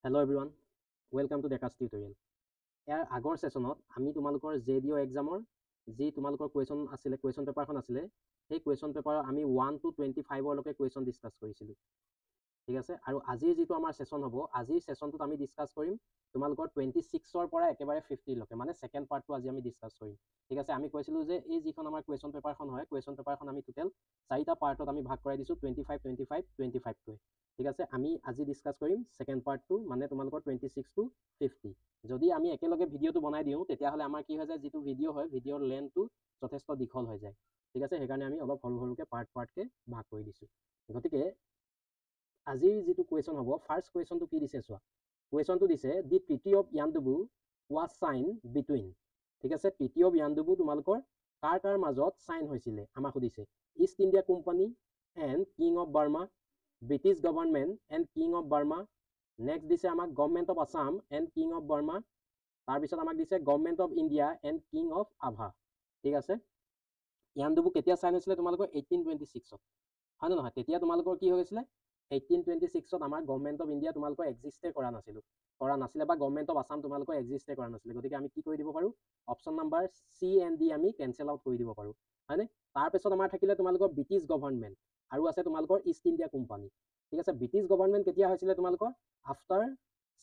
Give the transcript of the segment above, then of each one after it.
Hello everyone, welcome to Dekas tutorial. ইয়াৰ আগৰ সেশনত আমি তোমালোকৰ জেডিও এক্সামৰ যি তোমালোকৰ কুৱেশ্যন পেপাৰখন আছিলে সেই কুৱেশ্যন পেপাৰৰ আমি 1 to 25 লৈকে কুৱেশ্যন ডিসকাস কৰিছিলো ঠিক আছে আৰু আজিৰ যিটো আমাৰ সেশন হ'ব আজিৰ সেশনটোত আমি ডিসকাস কৰিম তোমালোকৰ 26 ৰ পৰা একেবাৰে 50 লৈকে মানে সেকেন্ড পাৰ্টটো আজি আমি ডিসকাস কৰিম ঠিক আছে আমি কৈছিলো যে এই যিখন আমাৰ কুৱেশ্যন পেপাৰখন হয় কুৱেশ্যন পেপাৰখন আমি টোটাল 4টা পাৰ্টত আমি ভাগ কৰাই দিছো 25 25 25 কৈ ঠিক আছে আমি আজি ডিসকাস কৰিম সেকেন্ড পাৰ্টটো মানে তোমালোকৰ 26 to 50 যদি আমি একেলগে ভিডিওটো বনাই দিও তেতিয়া হলে আমাৰ কি হৈ যায় যেটো ভিডিও হয় ভিডিওৰ লেন্থটো যথেষ্ট দীঘল হৈ যায় ঠিক আছে সেইকাৰণে আমি অলপ সৰু সৰুকে পাৰ্টকে ভাগ কৰি দিছো গতিকে আজিৰ যেটো কুৱেশ্যন হ'ব ফাৰ্স্ট কুৱেশ্যনটো কি দিছে চোৱা কুৱেশ্যনটো দিছে the treaty of Yandabo was sign between ঠিক আছে ট্ৰিটি অফ ইয়াণ্ডুবু তোমালোকৰ কাৰ মাজত সাইন হৈছিলে আমাক সুধিছে East India Company and king of Burma British government and king of Burma next দিছে আমাক government of Assam and king of Burma তাৰপিছত আমাক দিছে government of India and king of Ava ঠিক আছে ইয়াণ্ডুবু কেতিয়া সাইন হৈছিলে তোমালোকৰ 1826 হয় নহয় তেতিয়া তোমালোকৰ কি হৈছিলে 1826 আমাৰ গভৰ্ণমেণ্ট অফ ইণ্ডিয়া তোমালোকৰ এক্সিষ্টে কৰা নাছিলে বা গভৰ্ণমেণ্ট অফ আসাম তোমালোকৰ এক্সিষ্টে কৰা নাছিলে গতিকে আমি কি কৰি দিব পাৰো option number C and D আমি কেনসেল আউট কৰি দিব পাৰো হয়নে তাৰপিছত আমাৰ থাকিলে তোমালোকৰ ব্ৰিটিছ গভৰ্ণমেণ্ট আৰু আছে তোমালোকৰ ইষ্ট ইণ্ডিয়া কোম্পানী ঠিক আছে ব্ৰিটিছ গভৰ্ণমেণ্ট কেতিয়া হৈছিলে তোমালোকৰ আফটাৰ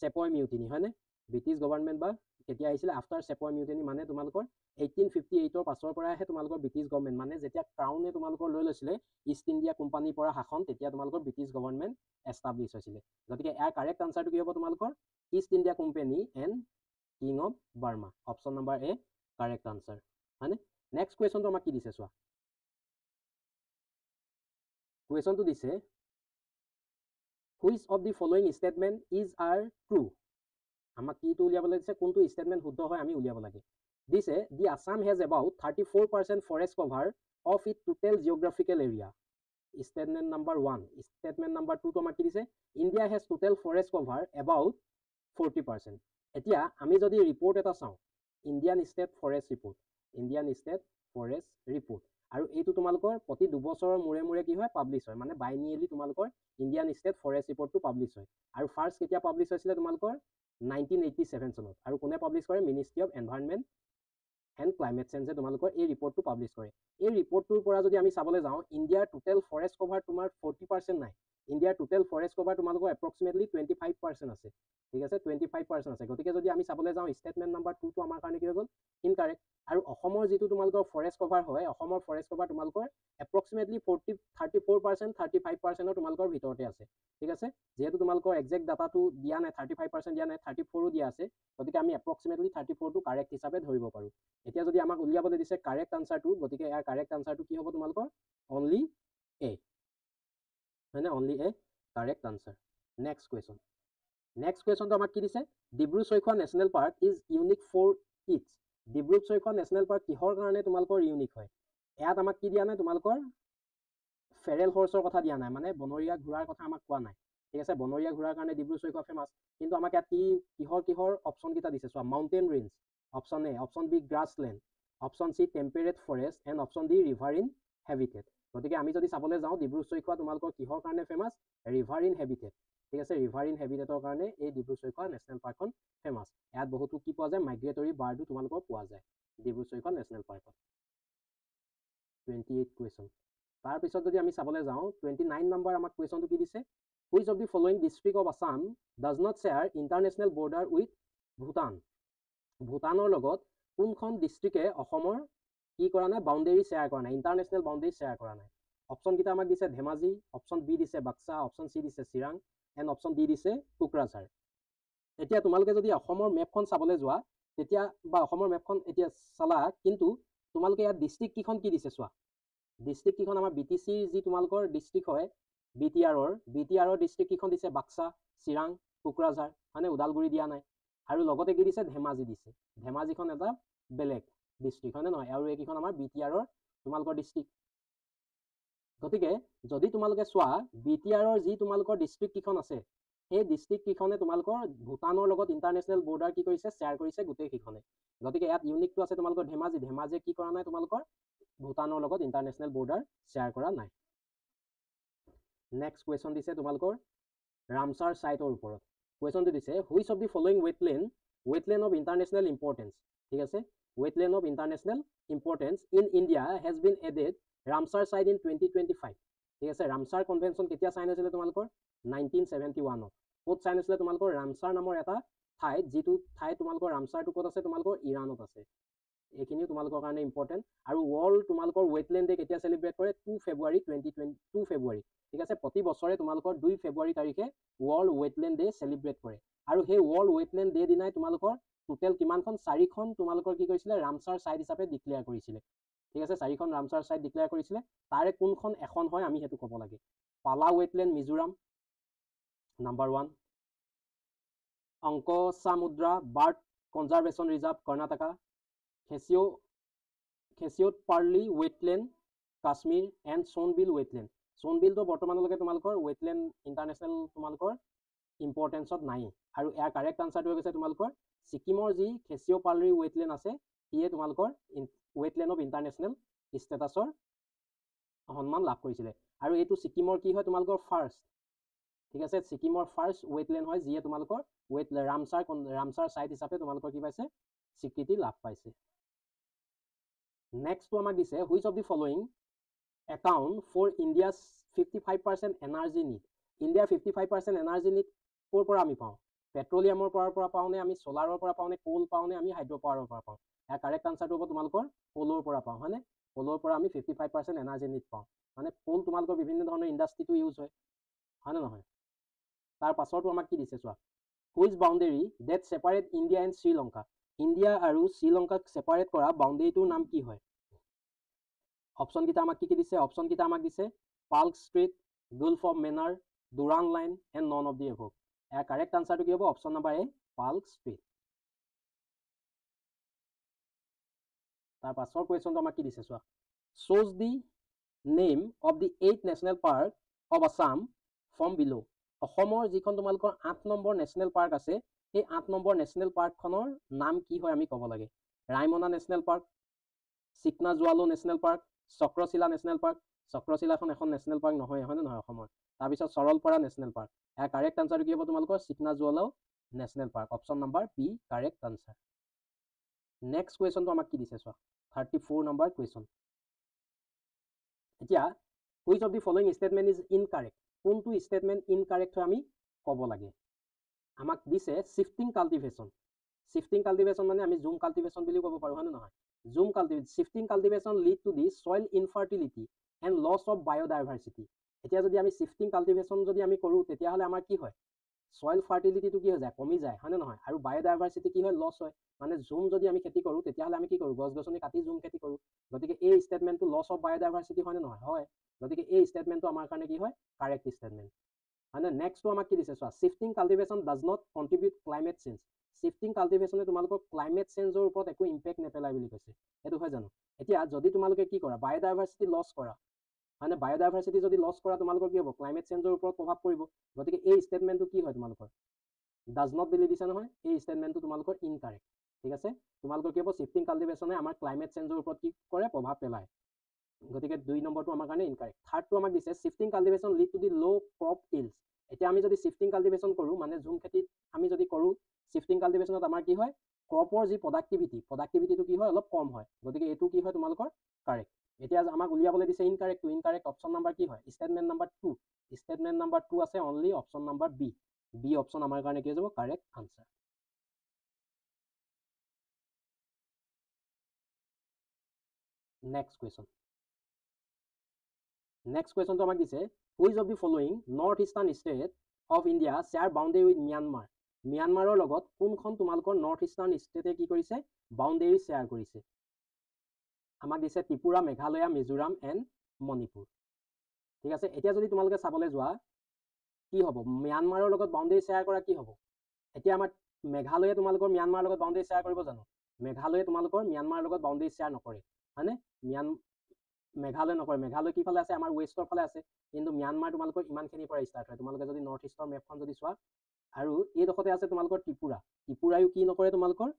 সেপয় মিউটিনি হয়নে ব্ৰিটিছ গভৰ্ণমেণ্ট বা কেতিয়া আহিছিলে আফটাৰ সেপয় মিউটিনি মানে তোমালোকৰ 1858 পাছৰ পৰাহে তোমালোকৰ ব্ৰিটিছ গভৰ্ণমেণ্ট মানে যেতিয়া ক্ৰাউনে তোমালোকৰ লৈ লৈছিলে ইষ্ট ইণ্ডিয়া কোম্পানীৰ পৰা শাসন তেতিয়া তোমালোকৰ ব্ৰিটিছ গভৰ্ণমেণ্ট এষ্টাব্লিছ হৈছিলে গতিকে ইয়াৰ কাৰেক্ট আনসাৰটো কি হ'ব তোমালোকৰ East India Company and king of Burma option number A correct answer হয়নে নেক্সট কুৱেশ্যনটো আমাক কি দিছে চোৱা কুৱেশ্যনটো দিছে which of the following statement is are true আমাক কিটো উলিয়াবলৈ দিছে কোনটো ষ্টেটমেণ্ট শুদ্ধ হয় আমি উলিয়াব লাগে দিছে the Assam has about 34% forest cover of it total geographical area statement number 1 statement number 2 to আমাক কি দিছে India has total forest cover about 40% এতিয়া আমি যদি ৰিপৰ্ট এটা চাও ইন্ডিয়ান ষ্টেট ফৰেষ্ট ৰিপৰ্ট আৰু এইটো তোমালোকৰ প্ৰতি 2 বছৰৰ মূৰে কি হয় পাবলিশ হয় মানে বাইনিয়েলি তোমালোকৰ ইন্ডিয়ান ষ্টেট ফৰেষ্ট ৰিপৰ্টটো পাবলিশ হয় আৰু ফাৰ্স্ট কেতিয়া পাবলিশ হৈছিলে তোমালোকৰ 1987 চনত আৰু কোনে পাবলিশ কৰে ministry of environment and climate চেঞ্জে তোমালোকৰ এই ৰিপৰ্টটো পাবলিশ কৰে এই ৰিপৰ্টটোৰ পৰা যদি আমি চাবলৈ যাওঁ ইণ্ডিয়াৰ টোটেল ফৰেষ্ট কভাৰ তোমাৰ 40% নাই ইণ্ডিয়াৰ টোটেল ফৰেষ্ট কভাৰ তোমালোকৰ এপ্ৰক্সিমেটলি 25% আছে ঠিক আছে 25% আছে গতিকে যদি আমি চাবলৈ যাওঁ ষ্টেটমেণ্ট নাম্বাৰ 2 টো আমাৰ কাৰণে কি হৈ গ'ল ইনকাৰেক্ট আৰু অসমৰ যিটো তোমালোকৰ ফৰেষ্ট কভাৰ হয় অসমৰ ফৰেষ্ট কভাৰ তোমালোকৰ এপ্ৰক্সিমেটলি 34% 35% তোমালোকৰ ভিতৰতে আছে ঠিক আছে যেহেতু তোমালোকৰ এক্সাক্ট ডাটাটো দিয়া নাই 35% দিয়া নাই 34 দিয়া আছে গতিকে আমি এপ্ৰক্সিমেটলি 34 টো কাৰেক্ট হিচাপে ধৰিব পাৰো এতিয়া যদি আমাক উলিয়াবলৈ দিছে কাৰেক্ট আনসাৰটো গতিকে ইয়াৰ কাৰেক্ট আনসাৰটো কি হ'ব তোমালোকৰ অনলি এ হয়নে only A correct answer next কুৱেশ্যনটো আমাক কি দিছে Dibru Saikhowa national park is unique for its Dibru Saikhowa national park কিহৰ কাৰণে তোমালোকৰ ইউনিক হয় ইয়াত আমাক কি দিয়া নাই তোমালোকৰ ফেৰেল হৰ্চৰ কথা দিয়া নাই মানে বনৰীয়া ঘোঁৰাৰ কথা আমাক কোৱা নাই ঠিক আছে বনৰীয়া ঘোঁৰাৰ কাৰণে ডিব্ৰু চৈখোৱা ফেমাছ কিন্তু আমাক ইয়াত কিহৰ অপচন কেইটা দিছে চোৱা mountain range option A option B grassland option C temperate forest and option D riverine habitat গতিকে আমি যদি চাবলৈ যাওঁ ডিব্ৰু চৈখোৱা তোমালোকৰ কিহৰ কাৰণে ফেমাছ ৰিভাৰিন হেবিটেট ঠিক আছে ৰিভাৰিন হেবিটেটৰ কাৰণে এই ডিব্ৰু চৈখোৱা নেশ্যনেল পাৰ্কখন ফেমাছ ইয়াত বহুতো কি পোৱা যায় মাইগ্ৰেটৰী বাৰ্ডো তোমালোকৰ পোৱা যায় ডিব্ৰু চৈখোৱা নেশ্যনেল পাৰ্কত 28 কুৱেশ্যন তাৰপিছত যদি আমি চাবলৈ যাওঁ 29 নম্বৰ আমাক কুৱেশ্যনটো কি দিছে which of the following district of Assam does not share international border with ভূটানৰ লগত কোনখন ডিষ্ট্ৰিক্টে অসমৰ কি কৰা নাই বাউণ্ডেৰী শ্বেয়াৰ কৰা নাই ইণ্টাৰনেশ্যনেল বাউণ্ডেৰী শ্বেয়াৰ কৰা নাই অপচন কেইটা আমাক দিছে ধেমাজি অপচন বি দিছে বাক্সা অপচন চি দিছে চিৰাং এণ্ড অপচন ডি দিছে কোকৰাঝাৰ এতিয়া তোমালোকে যদি অসমৰ মেপখন চাবলৈ যোৱা তেতিয়া বা অসমৰ মেপখন এতিয়া চালা কিন্তু তোমালোকে ইয়াত ডিষ্ট্ৰিক্ট কিখন কি দিছে চোৱা ডিষ্ট্ৰিক্ট কিখন আমাৰ বিটিচিৰ যি তোমালোকৰ ডিষ্ট্ৰিক্ট হয় বিটিআৰৰ ডিষ্ট্ৰিক্ট কিখন দিছে বাক্সা চিৰাং কোকৰাঝাৰ মানে ওদালগুৰি দিয়া নাই আৰু লগতে কি দিছে ধেমাজি দিছে ধেমাজিখন এটা বেলেগ ডিষ্ট্ৰিক্ট হয় নে নহয় আৰু এইকেইখন আমাৰ বিটিআৰৰ তোমালোকৰ ডিষ্ট্ৰিক্ট গতিকে যদি তোমালোকে চোৱা বিটিআৰৰ যি তোমালোকৰ ডিষ্ট্ৰিক্ট কিখন আছে সেই ডিষ্ট্ৰিক্ট কিখনে তোমালোকৰ ভূটানৰ লগত ইণ্টাৰনেশ্যনেল বৰ্ডাৰ কি কৰিছে শ্বেয়াৰ কৰিছে গোটেই কিখনে গতিকে ইয়াত ইউনিকটো আছে তোমালোকৰ ধেমাজিয়ে কি কৰা নাই তোমালোকৰ ভূটানৰ লগত ইণ্টাৰনেশ্যনেল বৰ্ডাৰ শ্বেয়াৰ কৰা নাই নেক্সট কুৱেশ্যন দিছে তোমালোকৰ ৰামচাৰ সাইটৰ ওপৰত কুৱেশ্যনটো দিছে which of the following wetland of international importance, ঠিক আছে, wetland of international importance in India has been added Ramsar site in 2025, ঠিক আছে। ৰামচাৰ কনভেনশ্যন কেতিয়া চাইন হৈছিলে তোমালোকৰ 1971ত। ক'ত চাইন হৈছিলে তোমালোকৰ ৰামচাৰ নামৰ এটা ঠাইত, যিটো ঠাই তোমালোকৰ ৰামচাৰটো ক'ত আছে তোমালোকৰ ইৰাণত আছে। এইখিনিও তোমালোকৰ কাৰণে ইম্পৰ্টেণ্ট। আৰু ৱৰ্ল্ড তোমালোকৰ ৱেটলেণ্ড ডে কেতিয়া চেলিব্ৰেট কৰে 2 ফেব্ৰুৱাৰী 2 ফেব্ৰুৱাৰী, ঠিক আছে। প্ৰতি বছৰে তোমালোকৰ 2 ফেব্ৰুৱাৰী তাৰিখে ৱৰ্ল্ড ৱেটলেণ্ড ডে চেলিব্ৰেট কৰে। আৰু সেই ৱৰ্ল্ড ৱেটলেণ্ড ডে দিনাই তোমালোকৰ টোটেল কিমানখন 4খন তোমালোকৰ কি কৰিছিলে ৰামচাৰ চাইট হিচাপে ডিক্লেয়াৰ কৰিছিলে, ঠিক আছে। 4খন ৰামচাৰ চাইট ডিক্লেয়াৰ কৰিছিলে, তাৰে কোনখন এখন হয় আমি সেইটো ক'ব লাগে। Pala wetland Mizoram number 1, Ankasamudra bird conservation reserve Karnataka, Khecheopalri wetland Kashmir and Sonbeel wetland. সোনবিলটো বৰ্তমানলৈকে তোমালোকৰ ৱেটলেণ্ড ইণ্টাৰনেশ্যনেল তোমালোকৰ ইম্পৰ্টেঞ্চত নাই। আৰু ইয়াৰ কাৰেক্ট আনচাৰটো হৈ গৈছে তোমালোকৰ ছিকিমৰ যি খেচিঅ'পাৰ্লি ৱেটলেণ্ড আছে সিয়ে তোমালোকৰ ৱেটলেণ্ড অফ ইণ্টাৰনেশ্যনেল ষ্টেটাছৰ সন্মান লাভ কৰিছিলে। আৰু এইটো ছিকিমৰ কি হয় তোমালোকৰ ফাৰ্ষ্ট, ঠিক আছে, ছিকিমৰ ফাৰ্ষ্ট ৱেটলেণ্ড হয় যিয়ে তোমালোকৰ ৰামচাৰ চাইট হিচাপে তোমালোকৰ কি পাইছে স্বীকৃতি লাভ পাইছে। নেক্সটটো আমাক দিছে which of the following account for India's 55% energy need. ইণ্ডিয়াৰ 55% এনাৰ্জি নিড ক'ৰ পৰা আমি পাওঁ? পেট্ৰলিয়ামৰ পৰা পাওঁনে, আমি চ'লাৰৰ পৰা পাওঁনে, কোল পাওঁনে, আমি হাইড্ৰ' পাৱাৰৰ পৰা পাওঁ? ইয়াৰ কাৰেক্ট আনচাৰটো হ'ব তোমালোকৰ কোলৰ পৰা পাওঁ, হয়নে? কোলৰ পৰা আমি 55% এনাৰ্জি নিড পাওঁ। মানে কোল তোমালোকৰ বিভিন্ন ধৰণৰ ইণ্ডাষ্ট্ৰিটো ইউজ হয়, হয়নে নহয়? তাৰ পাছৰটো আমাক কি দিছে চোৱা, which boundary that separate India and Sri Lanka. India আৰু শ্ৰীলংকাক ছেপাৰেট কৰা বাউণ্ডেৰীটোৰ নাম কি হয়? অপশ্যনকেইটা আমাক কি দিছে? অপশ্যনকেইটা আমাক দিছে Palk strait, gulf of Mannar, Durand line and none of the above. ইয়াৰ কাৰেক্ট আনচাৰটো কি হ'ব? Option number A, Palk strait. তাৰ পাছৰ কুৱেশ্যনটো আমাক কি দিছে চোৱা, শ্ব'জ the name of the 8 national park of Assam from below. অসমৰ যিখন তোমালোকৰ 8 নম্বৰ নেশ্যনেল পাৰ্ক আছে সেই 8 নম্বৰ নেশ্যনেল পাৰ্কখনৰ নাম কি হয় আমি ক'ব লাগে। Raimona national park, Sikhna Jwhwlao national park, Chakrashila national park. চক্ৰশিলাখন এখন নেশ্যনেল পাৰ্ক নহয়, হয়নে নহয় অসমৰ? তাৰপিছত সৰলপাৰা নেশ্যনেল পাৰ্ক। ইয়াৰ কাৰেক্ট আনচাৰটো কি হ'ব তোমালোকৰ Sikhna Jwhwlao national park. Option number B correct answer. Next কুৱেশ্যনটো আমাক কি দিছে চোৱা, 34 নম্বৰ কুৱেশ্যন। এতিয়া which of the following statement is incorrect. কোনটো ষ্টেটমেণ্ট ইনকাৰেক্ট হয় আমি ক'ব লাগে। আমাক দিছে শিফটিং কাল্টিভেশ্যন। শিফটিং কাল্টিভেশ্যন মানে আমি জুম কাল্টিভেশ্যন বুলিও ক'ব পাৰোঁ, হয়নে নহয়? Jhum cultivation, shifting cultivation lead to the soil infertility and loss of biodiversity. এতিয়া যদি আমি শিফটিং কাল্টিভেশ্যন যদি আমি কৰোঁ তেতিয়াহ'লে আমাৰ কি হয়? ছইল ফাৰ্টিলিটিটো কি হৈ যায়? কমি যায়, হয়নে নহয়? আৰু বায়'ডাইভাৰ্চিটি কি হয়? লছ হয়। মানে জুম যদি আমি খেতি কৰোঁ তেতিয়াহ'লে আমি কি কৰোঁ? গছ গছনি কাটি জুম খেতি কৰোঁ। গতিকে এই ষ্টেটমেণ্টটো লছ অফ বায়'ডাইভাৰ্চিটি হয়নে নহয়? হয়। গতিকে এই ষ্টেটমেণ্টটো আমাৰ কাৰণে কি হয়? কাৰেক্ট ষ্টেটমেণ্ট, হয়নে? নেক্সটটো আমাক কি দিছে চোৱা, shifting cultivation does not contribute climate change. Shifting কাল্টিভেশ্যনে তোমালোকৰ ক্লাইমেট চেঞ্জৰ ওপৰত একো ইম্পেক্ট নেপেলায় বুলি কৈছে। সেইটো হয় জানো? এতিয়া যদি তোমালোকে কি কৰা, বায়'ডাইভাৰ্চিটি লছ কৰা, মানে বায়'ডাইভাৰ্চিটি যদি লছ কৰা তোমালোকৰ কি হ'ব? ক্লাইমেট চেঞ্জৰ ওপৰত প্ৰভাৱ পৰিব। গতিকে এই ষ্টেটমেণ্টটো কি হয় তোমালোকৰ? ডাজ নট বুলি দিছে নহয়, এই ষ্টেটমেণ্টটো তোমালোকৰ ইনকাৰেক্ট, ঠিক আছে। তোমালোকৰ কি হ'ব? শিফটিং কাল্টিভেশ্যনে আমাৰ ক্লাইমেট চেঞ্জৰ ওপৰত কি কৰে? প্ৰভাৱ পেলায়। গতিকে 2 নম্বৰটো আমাৰ কাৰণে ইনকাৰেক্ট। থাৰ্ডটো আমাক দিছে শিফটিং কাল্টিভেশ্যন লিড টু দি ল' ক্ৰপ ইল্ডছ। এতিয়া আমি যদি শিফটিং কাল্টিভেশ্যন কৰোঁ, মানে জুম খেতিত আমি যদি কৰোঁ, শিফটিং কাল্টিভেশ্যনত আমাৰ কি হয়? ক্ৰপৰ যি প্ৰডাক্টিভিটিটো কি হয়? অলপ কম হয়। গতিকে এইটো কি হয় তোমালোকৰ? কাৰেক্ট। এতিয়া আমাক উলিয়াবলৈ দিছে ইনকাৰেক্টটো। ইনকাৰেক্ট অপশ্যন নাম্বাৰ কি হয়? Statement number 2। ষ্টেটমেণ্ট নাম্বাৰ 2 আছে only option number B. B option আমাৰ কাৰণে কি হৈ যাব? Correct answer. Next question. Next কুৱেশ্যনটো আমাক দিছে which of the following north eastern state of India share boundary with Myanmar. ম্যানমাৰৰ লগত কোনখন তোমালোকৰ নৰ্থ ইষ্টাৰ্ণ ষ্টেটে কি কৰিছে? বাউণ্ডেৰী শ্বেয়াৰ কৰিছে। আমাক দিছে ত্ৰিপুৰা, মেঘালয়া, মিজোৰাম এণ্ড মণিপুৰ, ঠিক আছে। এতিয়া যদি তোমালোকে চাবলৈ যোৱা কি হ'ব? ম্যানমাৰৰ লগত বাউণ্ডেৰী শ্বেয়াৰ কৰা কি হ'ব? এতিয়া আমাৰ মেঘালয়ে তোমালোকৰ ম্যানমাৰৰ লগত বাউণ্ডেৰী শ্বেয়াৰ কৰিব জানো? মেঘালয়ে তোমালোকৰ ম্যানমাৰৰ লগত বাউণ্ডেৰী শ্বেয়াৰ নকৰে, হয়নে? মেঘালয় নকৰে। মেঘালয় কি ফালে আছে? আমাৰ ৱেষ্টৰ ফালে আছে। কিন্তু ম্যানমাৰ তোমালোকৰ ইমানখিনিৰ পৰা ষ্টাৰ্ট হয়। তোমালোকে যদি নৰ্থ ইষ্টৰ মেপখন যদি চোৱা, আৰু এইডোখৰতে আছে তোমালোকৰ ত্ৰিপুৰা। ত্ৰিপুৰায়ো কি নকৰে তোমালোকৰ?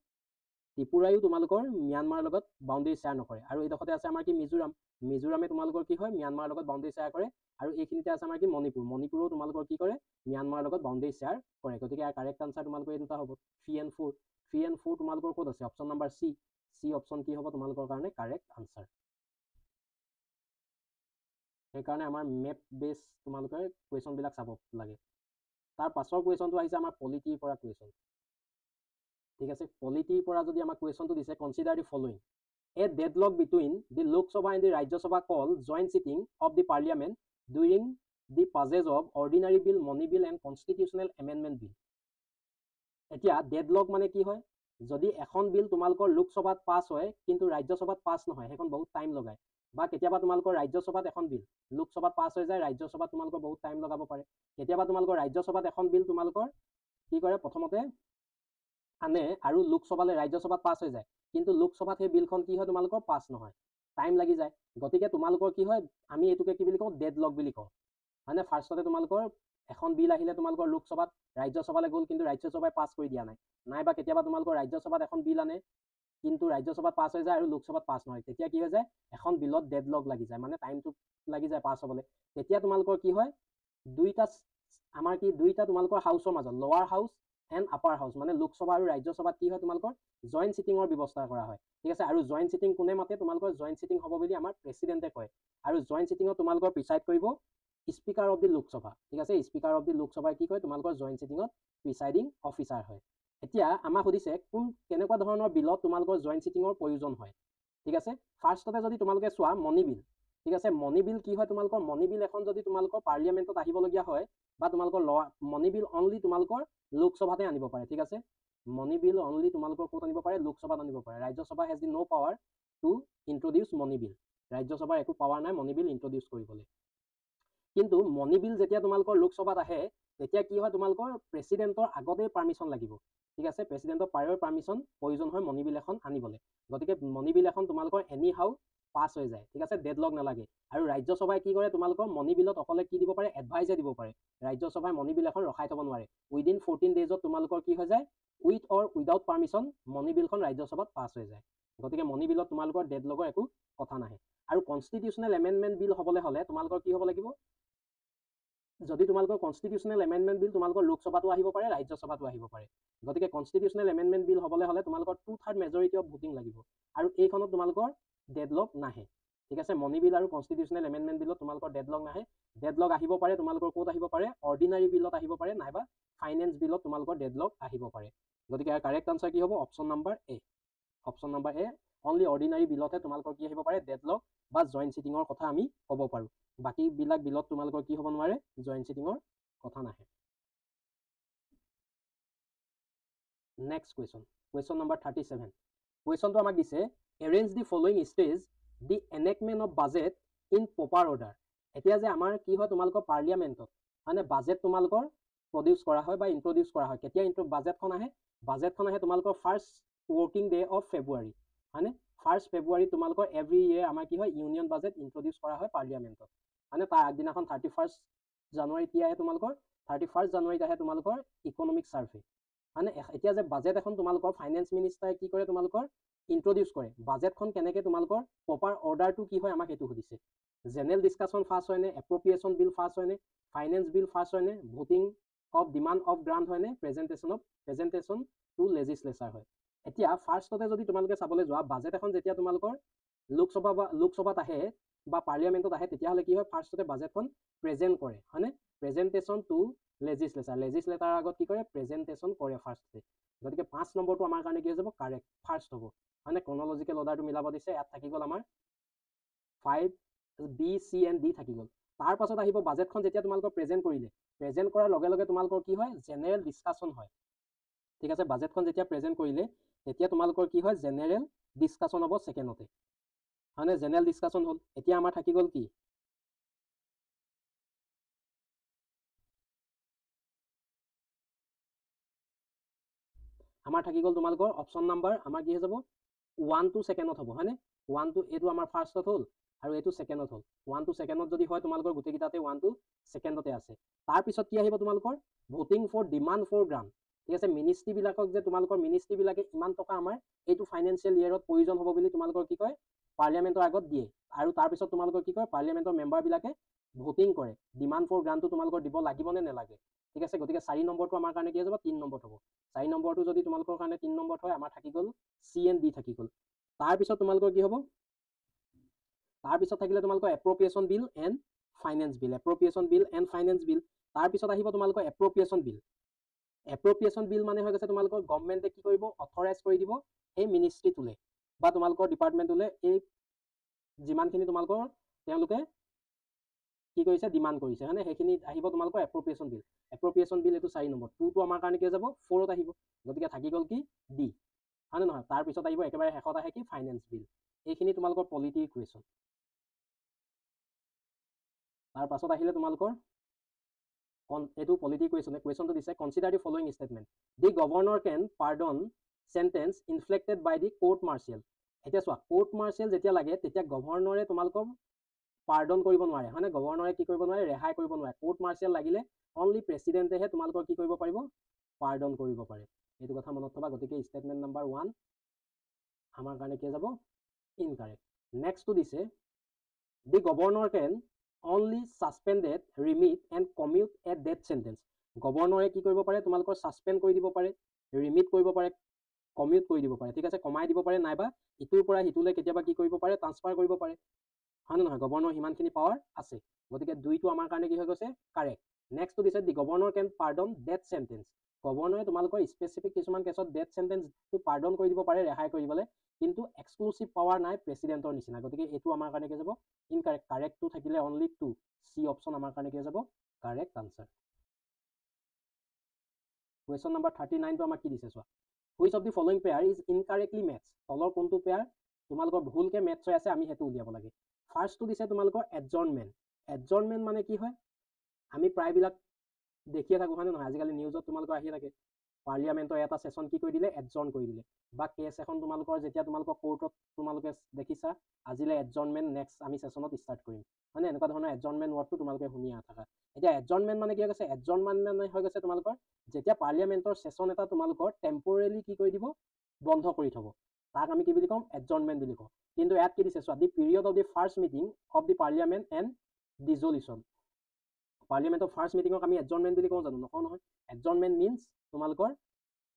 ত্ৰিপুৰায়ো তোমালোকৰ ম্যানমাৰৰ লগত বাউণ্ডেৰী শ্বেয়াৰ নকৰে। আৰু এইডোখৰতে আছে আমাৰ কি? মিজোৰাম। মিজোৰামে তোমালোকৰ কি হয়? ম্যানমাৰৰ লগত বাউণ্ডেৰী শ্বেয়াৰ কৰে। আৰু এইখিনিতে আছে আমাৰ কি মণিপুৰ। মণিপুৰো তোমালোকৰ কি কৰে ম্যানমাৰৰ লগত বাউণ্ডেৰী শ্বেয়াৰ কৰে। গতিকে ইয়াৰ কাৰেক্ট আনচাৰ তোমালোকৰ এই দুটা হ'ব 3 and 4। 3 and 4 তোমালোকৰ ক'ত আছে option number C. C option কি হ'ব তোমালোকৰ কাৰণে কাৰেক্ট আনচাৰ। সেইকাৰণে আমাৰ মেপ বেছ তোমালোকে কুৱেশ্যনবিলাক চাব লাগে। তাৰ পাছৰ কুৱেশ্যনটো আহিছে আমাৰ পলিটিৰ পৰা কুৱেশ্যন। ঠিক আছে, পলিটিৰ পৰা যদি আমাক কুৱেশ্যনটো দিছে consider the following a deadlock between the Lok Sabha and the Rajya Sabha call joint sitting of the parliament during the passage of ordinary bill, money bill and constitutional amendment bill. এতিয়া ডেডলক মানে কি হয়, যদি এখন বিল তোমালোকৰ লোকসভাত পাছ হয় কিন্তু ৰাজ্যসভাত পাছ নহয়, সেইখন বহুত টাইম লগায়। বা কেতিয়াবা তোমালোকৰ ৰাজ্যসভাত এখন বিল লোকসভাত পাছ হৈ যায়, ৰাজ্যসভাত তোমালোকৰ বহুত টাইম লগাব পাৰে। কেতিয়াবা তোমালোকৰ ৰাজ্যসভাত এখন বিল তোমালোকৰ কি কৰে প্ৰথমতে আনে আৰু লোকসভালৈ ৰাজ্যসভাত পাছ হৈ যায়, কিন্তু লোকসভাত সেই বিলখন কি হয় তোমালোকৰ পাছ নহয়, টাইম লাগি যায়। গতিকে তোমালোকৰ কি হয় আমি এইটোকে কি বুলি কওঁ ডেডলক বুলি কওঁ। মানে ফাৰ্ষ্টতে তোমালোকৰ এখন বিল আহিলে তোমালোকৰ লোকসভাত ৰাজ্যসভালৈ গ'ল কিন্তু ৰাজ্যসভাই পাছ কৰি দিয়া নাই, নাইবা কেতিয়াবা তোমালোকৰ ৰাজ্যসভাত এখন বিল আনে কিন্তু ৰাজ্যসভাত পাছ হৈ যায় আৰু লোকসভাত পাছ নহয়, তেতিয়া কি হৈ যায় এখন বিলত ডেডলক লাগি যায়, মানে টাইমটো লাগি যায় পাছ হ'বলৈ। তেতিয়া তোমালোকৰ কি হয় দুইটা তোমালোকৰ হাউচৰ মাজত লোৱাৰ হাউচ এণ্ড আপাৰ হাউচ মানে লোকসভা আৰু ৰাজ্যসভাত কি হয় তোমালোকৰ জইণ্ট চিটিঙৰ ব্যৱস্থা কৰা হয়। ঠিক আছে, আৰু জইণ্ট চিটিং কোনে মাতে তোমালোকৰ জইণ্ট চিটিং হ'ব বুলি আমাৰ প্ৰেচিডেণ্টে কয়। আৰু জইণ্ট চিটিঙত তোমালোকৰ প্ৰিচাইড কৰিব স্পীকাৰ অফ দি লোকসভা। ঠিক আছে, স্পীকাৰ অফ দি লোকসভাই কি কয় তোমালোকৰ জইণ্ট চিটিঙত প্ৰিচাইডিং অফিচাৰ হয়। এতিয়া আমাক সুধিছে কেনেকুৱা ধৰণৰ বিলত তোমালোকৰ জইণ্ট চিটিঙৰ প্ৰয়োজন হয়। ঠিক আছে, ফাৰ্ষ্টতে যদি তোমালোকে চোৱা মনি বিল। ঠিক আছে, মনি বিল কি হয় তোমালোকৰ মনি বিল এখন যদি তোমালোকৰ পাৰ্লিয়ামেণ্টত আহিবলগীয়া হয় বা তোমালোকৰ মনি বিল অনলি তোমালোকৰ লোকসভাতে আনিব পাৰে। ঠিক আছে, মনি বিল অনলি তোমালোকৰ ক'ত আনিব পাৰে লোকসভাত আনিব পাৰে। Rajya Sabha has the no power to introduce money bill. ৰাজ্যসভাৰ একো পাৱাৰ নাই মনি বিল ইন্ট্ৰডিউচ কৰিবলৈ। কিন্তু মনি বিল যেতিয়া তোমালোকৰ লোকসভাত আহে তেতিয়া কি হয় তোমালোকৰ প্ৰেচিডেণ্টৰ আগতেই পাৰ্মিশ্যন লাগিব। ঠিক আছে, প্ৰেচিডেণ্টৰ প্ৰায়ৰ পাৰ্মিশ্যন প্ৰয়োজন হয় মনি বিল এখন আনিবলৈ। গতিকে মনি বিল এখন তোমালোকৰ এনি হাউ পাছ হৈ যায়। ঠিক আছে, ডেডলক নালাগে। আৰু ৰাজ্যসভাই কি কৰে তোমালোকৰ মনি বিলত অকলে কি দিব পাৰে এডভাইজে দিব পাৰে। ৰাজ্যসভাই মনি বিল এখন ৰখাই থ'ব নোৱাৰে। উইদিন 14 ডেইজত তোমালোকৰ কি হৈ যায় উইথ অৰ উইদাউট পাৰ্মিশ্যন মনি বিলখন ৰাজ্যসভাত পাছ হৈ যায়। গতিকে মনি বিলত তোমালোকৰ ডেডলকৰ একো কথা নাহে। আৰু কনষ্টিটিউচনেল এমেণ্ডমেণ্ট বিল হ'বলৈ হ'লে তোমালোকৰ কি হ'ব লাগিব, যদি তোমালোকৰ কনষ্টিটিউচনেল এমেণ্ডমেণ্ট বিল তোমালোকৰ লোকসভাতো আহিব পাৰে ৰাজ্যসভাতো আহিব পাৰে। গতিকে কনষ্টিটিউচনেল এমেণ্ডমেণ্ট বিল হ'বলৈ হ'লে তোমালোকৰ 2/3 মেজৰিটি অফ ভোটিং লাগিব। আৰু এইখনত তোমালোকৰ ডেডলক নাহে। ঠিক আছে, মনি বিল আৰু কনষ্টিটিউচনেল এমেণ্ডমেণ্ট বিলত তোমালোকৰ ডেডলক নাহে। ডেডলক আহিব পাৰে তোমালোকৰ ক'ত আহিব পাৰে অৰ্ডিনাৰী বিলত আহিব পাৰে নাইবা ফাইনেন্স বিলত তোমালোকৰ ডেডলক আহিব পাৰে। গতিকে ইয়াৰ কাৰেক্ট আনচাৰ কি হ'ব option number A. Option number A only ordinary বিলতহে তোমালোকৰ কি আহিব পাৰে ডেডলক বা জইণ্ট চিটিঙৰ কথা আমি ক'ব পাৰোঁ। বাকীবিলাক বিলত তোমালোকৰ কি হ'ব নোৱাৰে জইণ্ট চিটিঙৰ কথা নাহে। Next question number 37। কুৱেশ্যনটো আমাক দিছে arrange the following stage the enactment of budget in proper order. এতিয়া যে আমাৰ কি হয় তোমালোকৰ পাৰ্লিয়ামেণ্টত মানে বাজেট তোমালোকৰ প্ৰডিউচ কৰা হয় বা ইন্ট্ৰডিউচ কৰা হয়। কেতিয়া বাজেটখন আহে তোমালোকৰ ফাৰ্ষ্ট ৱৰ্কিং ডে অফ ফেব্ৰুৱাৰী। হয়নে, ফাৰ্ষ্ট ফেব্ৰুৱাৰী তোমালোকৰ এভৰি ইয়েৰ আমাৰ কি হয় ইউনিয়ন বাজেট ইন্ট্ৰডিউচ কৰা হয় পাৰ্লিয়ামেণ্টত। মানে তাৰ আগদিনাখন 31 জানুৱাৰীত আহে তোমালোকৰ 31 জানুৱাৰীত আহে তোমালোকৰ ইকনমিক ছাৰ্ভে। মানে এতিয়া যে বাজেট এখন তোমালোকৰ ফাইনেন্স মিনিষ্টাৰে কি কৰে তোমালোকৰ ইন্ট্ৰডিউচ কৰে। বাজেটখন কেনেকৈ তোমালোকৰ প্ৰপাৰ অৰ্ডাৰটো কি হয় আমাক সেইটো সুধিছে। জেনেৰেল ডিছকাশ্যন ফাৰ্ষ্ট হয়নে, এপ্ৰপ্ৰিয়েশ্যন বিল ফাৰ্ষ্ট হয়নে, ফাইনেন্স বিল ফাৰ্ষ্ট হয়নে, voting of demand of grant হয়নে, প্ৰেজেণ্টেশ্যন টু লেজিছলেচাৰ হয়। এতিয়া ফাৰ্ষ্টতে যদি তোমালোকে চাবলৈ যোৱা বাজেট এখন যেতিয়া তোমালোকৰ লোকসভাত আহে বা পাৰ্লিয়ামেণ্টত আহে তেতিয়াহ'লে কি হয় ফাৰ্ষ্টতে বাজেটখন প্ৰেজেণ্ট কৰে হয়নে, প্ৰেজেণ্টেশ্যন টু লেজিছলেটাৰৰ আগত কি কৰে প্ৰেজেণ্টেশ্যন কৰে ফাৰ্ষ্টতে। গতিকে 5 নম্বৰটো আমাৰ কাৰণে কি হৈ যাব কাৰেক্ট ফাৰ্ষ্ট হ'ব হয়নে। ক্ৰনলজিকেল অৰ্ডাৰটো মিলাব দিছে, ইয়াত থাকি গ'ল আমাৰ 5 B C and D থাকি গ'ল। তাৰ পাছত আহিব বাজেটখন যেতিয়া তোমালোকৰ প্ৰেজেণ্ট কৰিলে, প্ৰেজেণ্ট কৰাৰ লগে লগে তোমালোকৰ কি হয় জেনেৰেল ডিছকাশ্যন হয়। ঠিক আছে, বাজেটখন যেতিয়া প্ৰেজেণ্ট কৰিলে তেতিয়া তোমালোকৰ কি হয় জেনেৰেল ডিছকাশ্যন হ'ব ছেকেণ্ডতে হয়নে, জেনেৰেল ডিছকাশ্যন হ'ল। এতিয়া আমাৰ থাকি গ'ল কি আমাৰ থাকি গ'ল তোমালোকৰ অপশ্যন নাম্বাৰ আমাৰ কি হৈ যাব 1 to 2ত হ'ব হয়নে। 1 to এইটো আমাৰ ফাৰ্ষ্টত হ'ল আৰু এইটো ছেকেণ্ডত হ'ল। 1 to 2ত যদি হয় তোমালোকৰ গোটেইকেইটাতে 1 to 2তে আছে। তাৰপিছত কি আহিব তোমালোকৰ voting for demand for grant. ঠিক আছে, মিনিষ্ট্ৰীবিলাকক যে তোমালোকৰ মিনিষ্ট্ৰীবিলাকে ইমান টকা আমাৰ এইটো ফাইনেন্সিয়েল ইয়েৰত প্ৰয়োজন হ'ব বুলি তোমালোকৰ কি কয় পাৰ্লিয়ামেণ্টৰ আগত দিয়ে। আৰু তাৰপিছত তোমালোকৰ কি কয় পাৰ্লিয়ামেণ্টৰ মেম্বাৰবিলাকে ভোটিং কৰে ডিমাণ্ড ফৰ গ্ৰাণ্টটো তোমালোকৰ দিব লাগিবনে নালাগে ঠিক আছে গতিকে 4 নম্বৰটো আমাৰ কাৰণে কি হৈ যাব 3 নম্বৰত হ'ব 4 নম্বৰটো যদি তোমালোকৰ কাৰণে 3 নম্বৰত হয় আমাৰ থাকি গ'ল চি এণ্ড ডি থাকি গ'ল তাৰপিছত তোমালোকৰ কি হ'ব তাৰপিছত থাকিলে তোমালোকৰ appropriation bill and finance bill appropriation bill and finance bill তাৰপিছত আহিব তোমালোকৰ এপ্ৰপ্ৰিয়েশ্যন বিল এপ্ৰপ্ৰিয়েশ্যন বিল মানে হৈ গৈছে তোমালোকৰ গভৰ্ণমেণ্টে কি কৰিব অথৰাইজ কৰি দিব সেই মিনিষ্ট্ৰীটোলে বা তোমালোকৰ ডিপাৰ্টমেণ্টটোলে এই যিমানখিনি তোমালোকৰ তেওঁলোকে কি কৰিছে ডিমাণ্ড কৰিছে হয়নে সেইখিনি আহিব তোমালোকৰ এপ্ৰপ্ৰিয়েশ্যন বিল এইটো 4 নম্বৰ 2টো আমাৰ কাৰণে কি যাব 4ত আহিব গতিকে থাকি গ'ল কি ডি হয়নে নহয় তাৰপিছত আহিব একেবাৰে শেষত আহে কি ফাইনেন্স বিল এইখিনি তোমালোকৰ পলিটি ইকুৱেশ্যন তাৰপাছত আহিলে তোমালোকৰ এইটো পলিটি কুৱেশ্যনটো দিছে consider the following statement the governor can pardon sentence inflicted by the court martial এতিয়া চোৱা কোৰ্ট মাৰ্চিয়েল যেতিয়া লাগে তেতিয়া গভৰ্ণৰে তোমালোকৰ পাৰ্ডন কৰিব নোৱাৰে হয়নে গভৰ্ণৰে কি কৰিব নোৱাৰে ৰেহাই কৰিব নোৱাৰে কোৰ্ট মাৰ্চিয়েল লাগিলে অনলি প্ৰেচিডেণ্টেহে তোমালোকৰ কি কৰিব পাৰিব পাৰ্ডন কৰিব পাৰে এইটো কথা মনত থবা গতিকে ষ্টেটমেণ্ট নম্বৰ 1 আমাৰ কাৰণে কি যাব ইনকাৰেক্ট নেক্সটটো দিছে the governor can only suspended remit and commute a death sentence গভৰ্ণৰে কি কৰিব পাৰে তোমালোকৰ সাসপেন্ড কৰি দিব পাৰে ৰিমিট কৰিব পাৰে কমিউট কৰি দিব পাৰে ঠিক আছে কমাই দিব পাৰে নাইবা ইটোৰ পৰা হিতুলে কেতিয়াবা কি কৰিব পাৰে ট্ৰান্সফাৰ কৰিব পাৰে হয় নহয় গভৰ্ণৰ হিমানখিনি পাৱাৰ আছে গতিকে 2টো আমাৰ কাৰণে কি হৈ গৈছে কাৰেক্ট নেক্সটটো দিছে the governor can পাৰ্ডন death sentence গভৰ্ণৰে তোমালোকৰ স্পেসিফিক কিছুমান কেছত ডেথ সেন্টেন্সটো পাৰ্ডন কৰি দিব পাৰে ৰেহাই কৰিবলৈ কিন্তু এক্সক্লুসিভ পাৱাৰ নাই প্ৰেসিডেন্টৰ নিচিনা গতিকে এইটো আমাৰ কাৰণে কি যাব ইনকাৰেক্ট কাৰেক্টটো থাকিলে অনলি 2 সি অপশন আমাৰ কাৰণে কি যাব কাৰেক্ট আনসাৰ কুৱেশ্যন নম্বৰ 39 টো আমাক কি দিছে চোৱা which of the following pair is incorrectly মেটচ তলৰ কোনটো পেয়াৰ তোমালোকৰ ভুলকে মেটচ হৈ আছে আমি হেতু উলিয়াব লাগে ফাৰ্স্টটো দিছে তোমালোকৰ এডজৰ্নমেন্ট মানে কি হয় আমি প্ৰায়বিলাক দেখিয়ে থাকো হয় নহয় আজিকালি নিউজত তোমালোকৰ আহিয়ে থাকে পাৰ্লিয়ামেন্টৰ এটা সেশন কি কৰি দিলে এডজৰ্ন কৰি দিলে বা কেছ এখন তোমালোকৰ যেতিয়া তোমালোকৰ কোৰ্টত তোমালোকে দেখিছা আজিলে এডজৰ্নমেন্ট নেক্সট আমি সেশনত স্টাৰ্ট কৰিম মানে এনেকুৱা ধৰণৰ এডজৰ্নমেন্ট ওয়াৰ্ডটো তোমালোকে শুনি আহা এতিয়া এডজৰ্নমেন্ট মানে কি হৈ গৈছে এডজৰ্নমেন্ট মানে হৈ গৈছে তোমালোকৰ যেতিয়া পাৰ্লিয়ামেন্টৰ সেশন এটা তোমালোকৰ টেম্পৰেলি কি কৰি দিব বন্ধ কৰি থব তাক আমি কি বুলি কম এডজৰ্নমেন্ট বুলি কওঁ কিন্তু ইয়াত কি দিছে চোৱা the period of the first meeting of the parliament and dissolution পাৰ্লিয়ামেন্টৰ ফাৰ্স্ট মিটিঙক আমি এডজৰ্নমেন্ট বুলি কওঁ জানো নকওঁ নহয় এডজৰ্নমেন্ট মিন্স তোমালোকৰ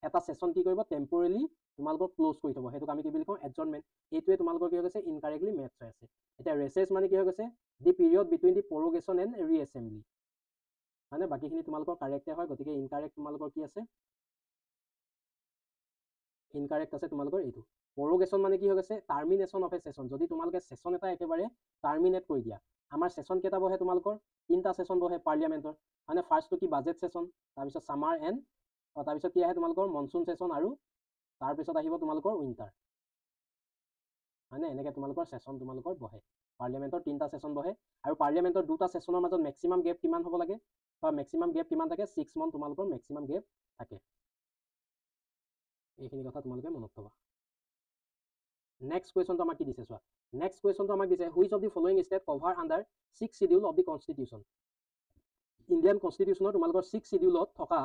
এটা সেশন কি কৰিব টেম্পৰেলি তোমালোকৰ ক্লোজ কৰি থব হেতুক আমি কি বুলি কওঁ এডজৰ্নমেন্ট এইটোৱে তোমালোকৰ কি হৈ গৈছে ইনকাৰেক্টলি মেটচ হৈ আছে এতিয়া ৰেসেছ মানে কি হৈ গৈছে দি পিৰিয়ড বিটুইন দি প্ৰৰোগেশ্যন এণ্ড ৰিএছেম্বলি মানে বাকিখিনি তোমালোকৰ কাৰেক্টে হয় গতিকে ইনকাৰেক্ট তোমালোকৰ কি আছে ইনকাৰেক্ট আছে তোমালোকৰ এইটো প্ৰৰোগেশ্যন মানে কি হৈ গৈছে টাৰ্মিনেশ্যন অফ এ সেশন যদি তোমালোকে সেশন এটা একেবাৰে টাৰ্মিনেট কৰি দিয়া আমাৰ সেশন কেইটা বহে তোমালোকৰ 3টা সেশন বহে পাৰ্লিয়ামেন্টৰ মানে ফাৰ্স্টটো কি বাজেট সেশন তাৰপিছত সামাৰ এণ্ড তাৰপিছত কি আহে তোমালোকৰ মনসুন সেশন আৰু তাৰপিছত আহিব তোমালোকৰ উইন্টাৰ মানে এনেকে তোমালোকৰ সেশন তোমালোকৰ বহে পাৰ্লিয়ামেন্টৰ 3টা সেশন বহে আৰু পাৰ্লিয়ামেন্টৰ 2টা সেশনৰ মাজত মেক্সিমাম গেপ কিমান হ'ব লাগে বা মেক্সিমাম গেপ কিমান থাকে 6 মান্থ তোমালোকৰ মেক্সিমাম গেপ থাকে এইখিনি কথা তোমালোকে মনত থবা নেক্সট কুৱেশ্যনটো আমাক কি দিছে চোৱা নেক্সট কুৱেশ্যনটো আমাক দিছে which of the following state cover under 6 schedule of the constitution Indian কনষ্টিটিউশ্যনৰ তোমালোকৰ 6 শিডিউলত থকা